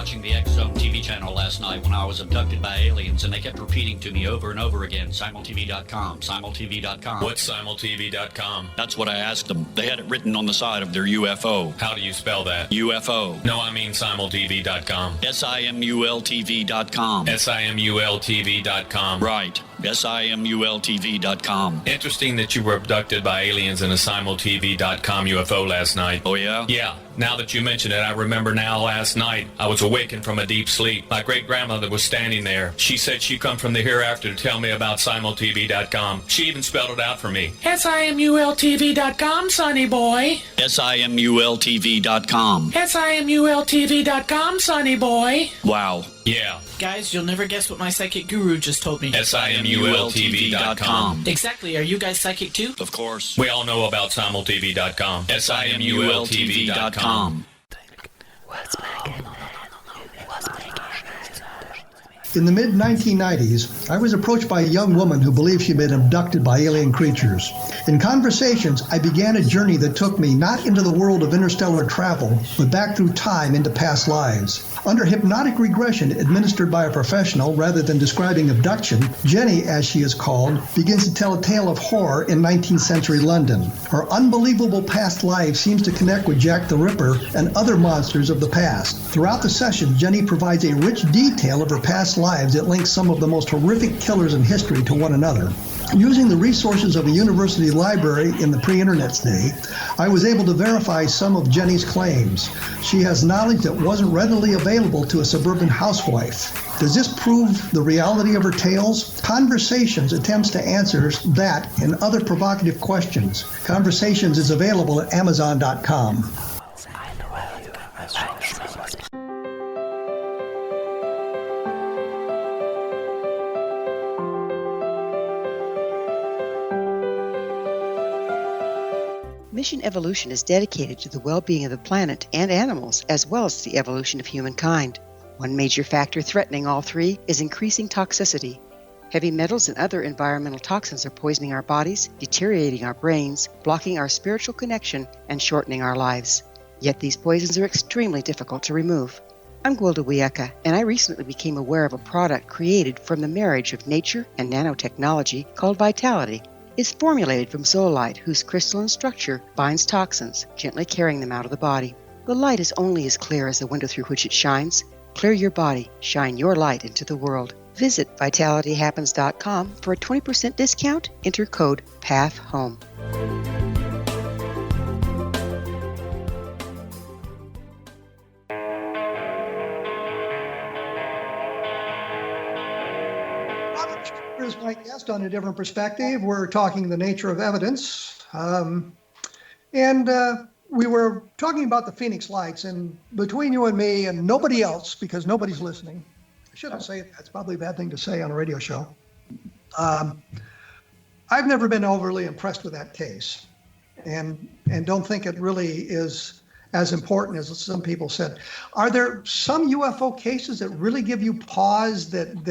watching the X Zone TV channel last night when I was abducted by aliens, and they kept repeating to me over and over again, simultv.com, simultv.com. What's simultv.com? That's what I asked them. They had it written on the side of their UFO. How do you spell that? UFO. No, I mean simultv.com. SIMULTV.com. SIMULTV.com. Right. SIMULTV.com. Interesting that you were abducted by aliens in a simultv.com UFO last night. Oh, yeah? Yeah. Now that you mention it, I remember now last night I was awakened from a deep sleep. My great-grandmother was standing there. She said she'd come from the hereafter to tell me about simultv.com. She even spelled it out for me. SIMULTV.com, sonny boy. SIMULTV.com. SIMULTV.com, sonny boy. Wow. Yeah. Guys, you'll never guess what my psychic guru just told me. SIMULTV.com. Exactly. Are you guys psychic too? Of course. We all know about simultv.com. SIMULTV.com. In the mid-1990s, I was approached by a young woman who believed she'd been abducted by alien creatures. In conversations, I began a journey that took me not into the world of interstellar travel, but back through time into past lives. Under hypnotic regression administered by a professional rather than describing abduction, Jenny, as she is called, begins to tell a tale of horror in 19th century London. Her unbelievable past life seems to connect with Jack the Ripper and other monsters of the past. Throughout the session, Jenny provides a rich detail of her past lives that links some of the most horrific killers in history to one another. Using the resources of a university library in the pre-internet's day, I was able to verify some of Jenny's claims. She has knowledge that wasn't readily available to a suburban housewife. Does this prove the reality of her tales? Conversations attempts to answer that and other provocative questions. Conversations is available at Amazon.com. Mission Evolution is dedicated to the well-being of the planet and animals, as well as the evolution of humankind. One major factor threatening all three is increasing toxicity. Heavy metals and other environmental toxins are poisoning our bodies, deteriorating our brains, blocking our spiritual connection, and shortening our lives. Yet these poisons are extremely difficult to remove. I'm Gwilda Wiyaka, and I recently became aware of a product created from the marriage of nature and nanotechnology called Vitality. It's formulated from zoolite, whose crystalline structure binds toxins, gently carrying them out of the body. The light is only as clear as the window through which it shines. Clear your body, shine your light into the world. Visit vitalityhappens.com for a 20% discount. Enter code PATHHOME. Here's my guest on a different perspective. We're talking the nature of evidence. We were talking about the Phoenix Lights, and between you and me and nobody else, because nobody's listening, I shouldn't say it. That's probably a bad thing to say on a radio show. I've never been overly impressed with that case, and don't think it really is as important as some people said. Are there some UFO cases that really give you pause that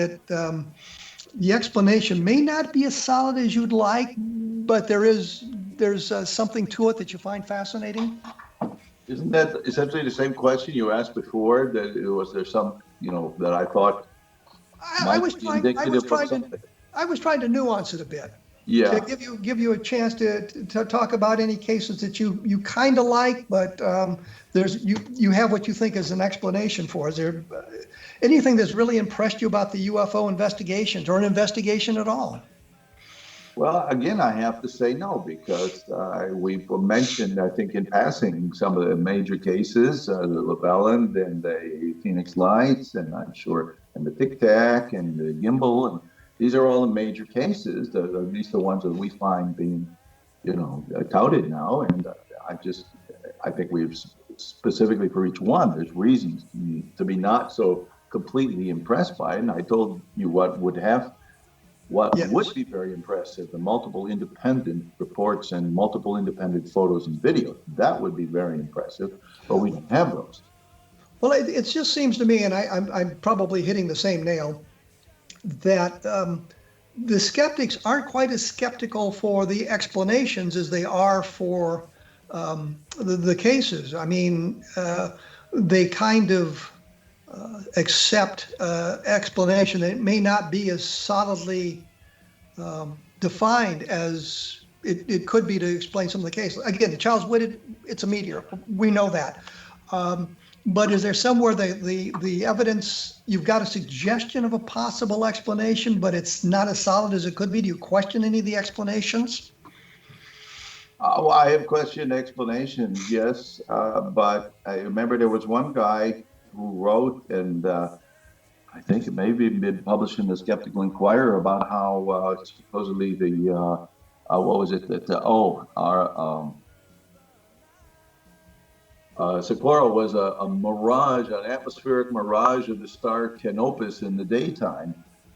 the explanation may not be as solid as you'd like, but there's something to it that you find fascinating? Isn't that essentially the same question you asked before? That was there some, that I thought I was trying to nuance it a bit. Yeah. To give you a chance to talk about any cases that you kind of like, but you have what you think is an explanation for. Is there anything that's really impressed you about the UFO investigations or an investigation at all? Well, again, I have to say no, because we've mentioned, I think, in passing some of the major cases, the Llewellyn and the Phoenix Lights, and I'm sure, and the Tic Tac and the Gimbal, and these are all the major cases, at least the ones that we find being, touted now. And I think we've specifically for each one, there's reasons to be not so completely impressed by it. And I told you what would be very impressive, the multiple independent reports and multiple independent photos and videos. That would be very impressive, but we don't have those. Well, it just seems to me, and I'm probably hitting the same nail, that the skeptics aren't quite as skeptical for the explanations as they are for the cases. I mean, they kind of accept explanation that may not be as solidly defined as it could be to explain some of the case. Again, the child's witted, it's a meteor. We know that. But is there somewhere the evidence, you've got a suggestion of a possible explanation, but it's not as solid as it could be? Do you question any of the explanations? Well, I have questioned explanations, yes. But I remember there was one guy who wrote, and I think it may have been published in the Skeptical Inquirer, about how supposedly the, what was it? Socorro was a mirage, an atmospheric mirage of the star Canopus in the daytime.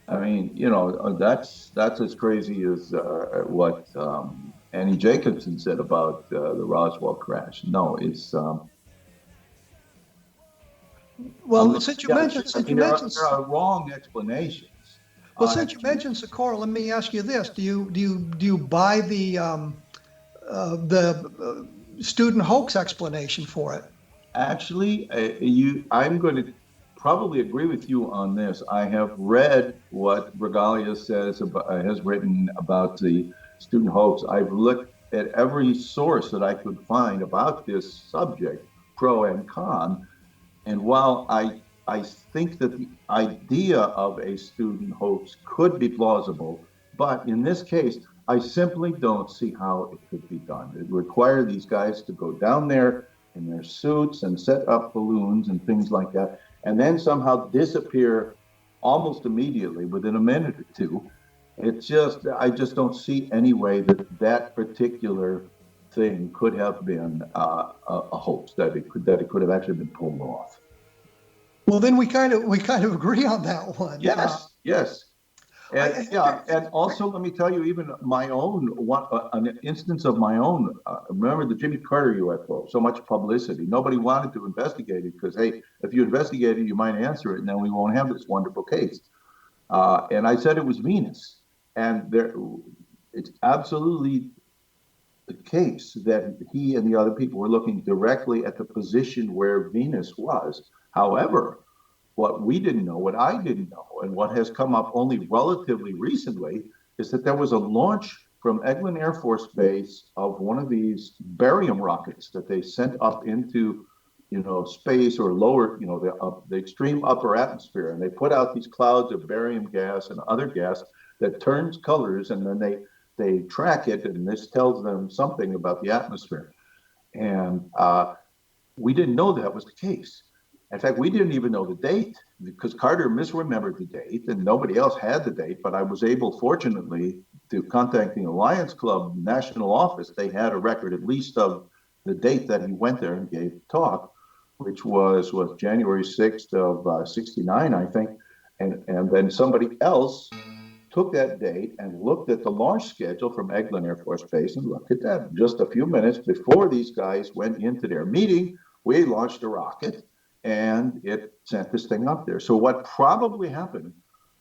I mean, you know, that's as crazy as what Annie Jacobson said about the Roswell crash. No, it's well, since you mentioned, there are wrong explanations. Well, since you mentioned Socorro, let me ask you this: Do you buy the student hoax explanation for it? Actually, I'm going to probably agree with you on this. I have read what Regalia has written about the student hoax. I've looked at every source that I could find about this subject, pro and con. And while I think that the idea of a student hoax could be plausible, but in this case, I simply don't see how it could be done. It would require these guys to go down there in their suits and set up balloons and things like that, and then somehow disappear almost immediately within a minute or two. I just don't see any way that particular thing could have been a hoax, that it could have actually been pulled off. Well, then we kind of agree on that one. Yes. And also, let me tell you, even my own an instance of my own. Remember the Jimmy Carter UFO? So much publicity. Nobody wanted to investigate it because, hey, if you investigate it, you might answer it, and then we won't have this wonderful case. And I said it was Venus, and it's absolutely the case that he and the other people were looking directly at the position where Venus was. However, what we didn't know, what I didn't know, and what has come up only relatively recently is that there was a launch from Eglin Air Force Base of one of these barium rockets that they sent up into, space or lower, the extreme upper atmosphere. And they put out these clouds of barium gas and other gas that turns colors, and then they track it, and this tells them something about the atmosphere. And we didn't know that was the case. In fact, we didn't even know the date because Carter misremembered the date and nobody else had the date. But I was able, fortunately, to contact the Alliance Club national office. They had a record at least of the date that he went there and gave the talk, which was January 6th of 69, I think. And then somebody else took that date and looked at the launch schedule from Eglin Air Force Base and looked at that. Just a few minutes before these guys went into their meeting, we launched a rocket. And it sent this thing up there. So what probably happened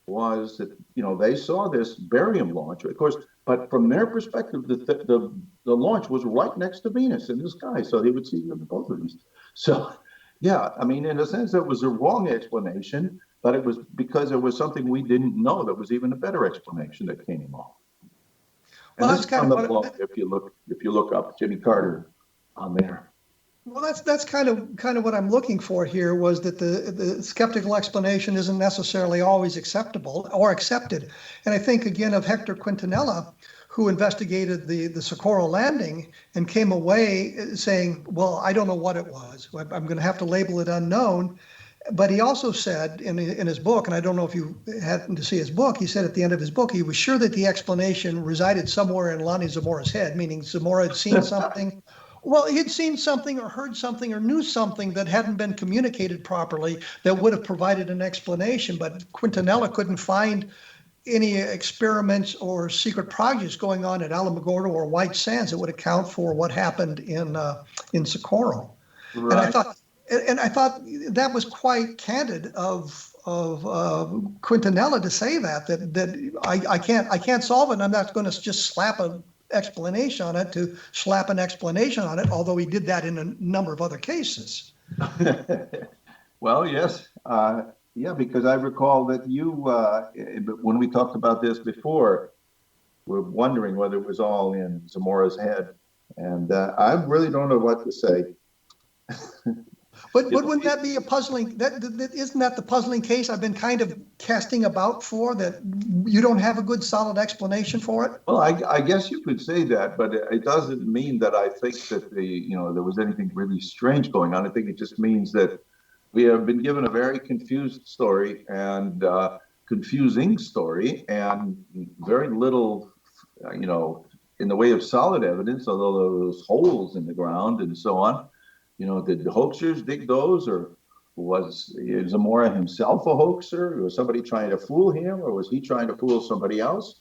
was that, they saw this barium launch, of course, but from their perspective, the launch was right next to Venus in the sky. So they would see both of these. So, yeah, I mean, in a sense, it was a wrong explanation, but it was because it was something we didn't know that was even a better explanation that came along. And well, that's kind of what if you look up Jimmy Carter on there. Well, that's kind of what I'm looking for here, was that the skeptical explanation isn't necessarily always acceptable or accepted. And I think, again, of Hector Quintanilla, who investigated the Socorro landing and came away saying, well, I don't know what it was. I'm going to have to label it unknown. But he also said in his book, and I don't know if you happened to see his book, he said at the end of his book, he was sure that the explanation resided somewhere in Lonnie Zamora's head, meaning Zamora had seen something. Well, he'd seen something or heard something or knew something that hadn't been communicated properly that would have provided an explanation. But Quintanilla couldn't find any experiments or secret projects going on at Alamogordo or White Sands that would account for what happened in Socorro. Right. And I thought that was quite candid of Quintanilla to say that I can't solve it. And I'm not going to just slap an explanation on it, although he did that in a number of other cases. Well, yes. Yeah, because I recall that you, when we talked about this before, were wondering whether it was all in Zamora's head. And I really don't know what to say. But wouldn't that be a puzzling, isn't that the puzzling case I've been kind of casting about for, that you don't have a good solid explanation for it? Well, I guess you could say that, but it doesn't mean that I think that there was anything really strange going on. I think it just means that we have been given a very confused story and confusing story, and very little, in the way of solid evidence, although there was holes in the ground and so on. Did the hoaxers dig those, or was Zamora himself a hoaxer? Was somebody trying to fool him, or was he trying to fool somebody else?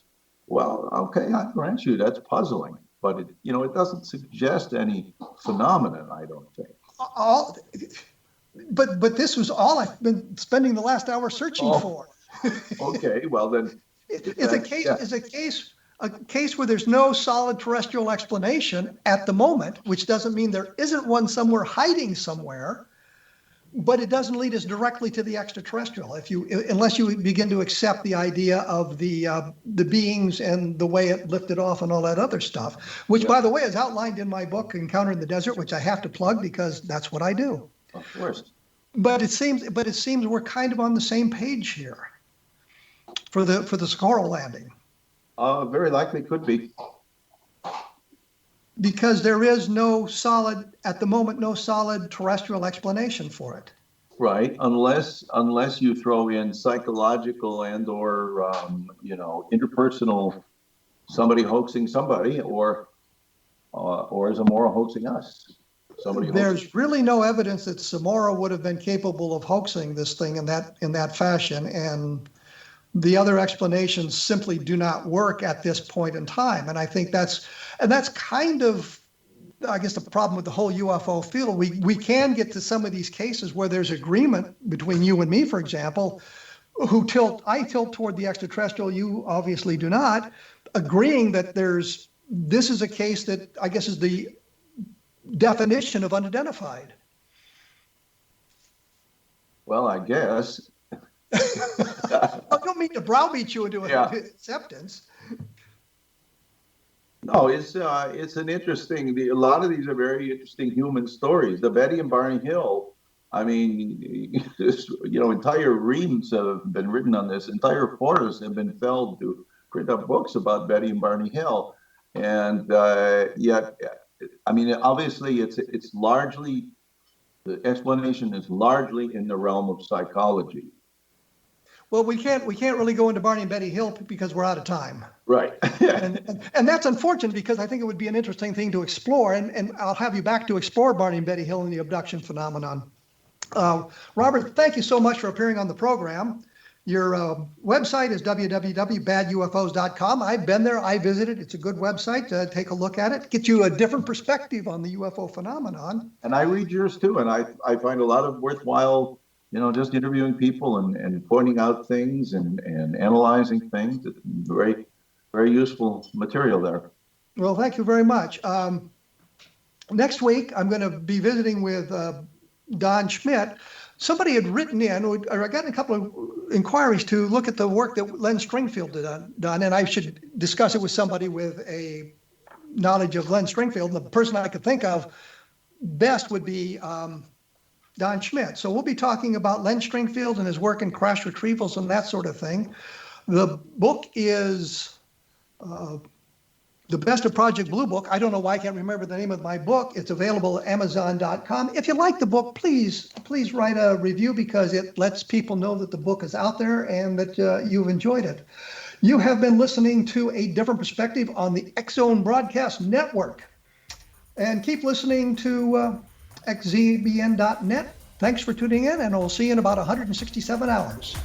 Well, okay, I grant you that's puzzling, but it doesn't suggest any phenomenon, I don't think. But this was all I've been spending the last hour searching for. Okay, well then, it's a case where there's no solid terrestrial explanation at the moment, which doesn't mean there isn't one somewhere hiding somewhere, but it doesn't lead us directly to the extraterrestrial unless you begin to accept the idea of the beings and the way it lifted off and all that other stuff, which, by the way, is outlined in my book Encounter in the Desert, which I have to plug because that's what I do. Of course. But it seems we're kind of on the same page here for the Socorro landing. Very likely could be. Because there is at the moment, no solid terrestrial explanation for it. Right, unless you throw in psychological and or interpersonal, somebody hoaxing somebody, or Zamora hoaxing us. There's really no evidence that Zamora would have been capable of hoaxing this thing in that fashion, and the other explanations simply do not work at this point in time. And I think that's kind of, I guess, the problem with the whole UFO field. We can get to some of these cases where there's agreement between you and me, for example, I tilt toward the extraterrestrial, you obviously do not, agreeing that this is a case that I guess is the definition of unidentified. Well, I guess. I don't mean to browbeat you into acceptance. No, it's an interesting. A lot of these are very interesting human stories. The Betty and Barney Hill. I mean, entire reams have been written on this. Entire forests have been felled to print up books about Betty and Barney Hill, and yet, I mean, obviously, it's largely, the explanation is largely in the realm of psychology. Well, we can't really go into Barney and Betty Hill because we're out of time. Right. and that's unfortunate, because I think it would be an interesting thing to explore, and I'll have you back to explore Barney and Betty Hill and the abduction phenomenon. Robert, thank you so much for appearing on the program. Your website is www.badufos.com. I've been there. I visited. It's a good website. Take a look at it. Get you a different perspective on the UFO phenomenon. And I read yours too, and I find a lot of worthwhile, just interviewing people and pointing out things and analyzing things. It's very, very useful material there. Well, thank you very much. Next week, I'm going to be visiting with Don Schmidt. Somebody had written in, or I got a couple of inquiries to look at the work that Len Stringfield had done, and I should discuss it with somebody with a knowledge of Len Stringfield. And the person I could think of best would be Don Schmidt. So we'll be talking about Len Stringfield and his work in crash retrievals and that sort of thing. The book is The Best of Project Blue Book. I don't know why I can't remember the name of my book. It's available at Amazon.com. If you like the book, please write a review, because it lets people know that the book is out there and that you've enjoyed it. You have been listening to A Different Perspective on the X-Zone Broadcast Network. And keep listening to xzbn.net. Thanks for tuning in, and we'll see you in about 167 hours.